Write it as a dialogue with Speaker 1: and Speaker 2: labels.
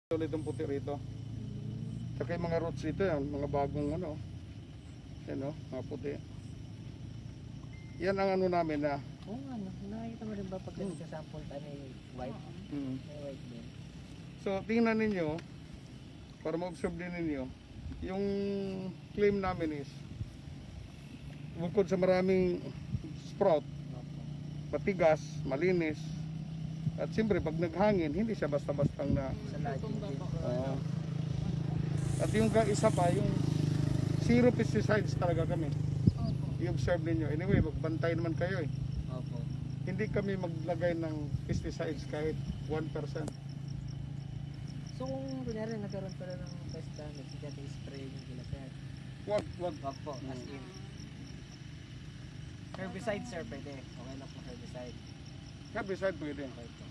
Speaker 1: Ulit ang puti rito. Saka yung mga roots dito, yan, mga bagong ano. Yan o, mga puti. Yan ang ano namin na.
Speaker 2: Oo nga, no? Nakikita mo rin ba pag sa sample tayo may white? May white din.
Speaker 1: So, tingnan ninyo, para ma-observe din ninyo, yung claim namin is, bukod sa maraming sprout, matigas, malinis, at siyempre pag naghangin, hindi siya basta-bastang na.
Speaker 2: Sa laging din.
Speaker 1: At yung isa pa, yung zero pesticides talaga kami. I-observe ninyo. Anyway, magbantay naman kayo eh.
Speaker 2: Opo.
Speaker 1: Hindi kami maglagay ng pesticides kahit 1%.
Speaker 2: So kung kunyari nagkaroon pala ng pest damage, hindi natin spray yung gilasan.
Speaker 1: Wag.
Speaker 2: Wag po, as in. Herbicide sir, pwede. Okay lang po herbicide.
Speaker 1: Herbicide pwede.
Speaker 2: Okay po.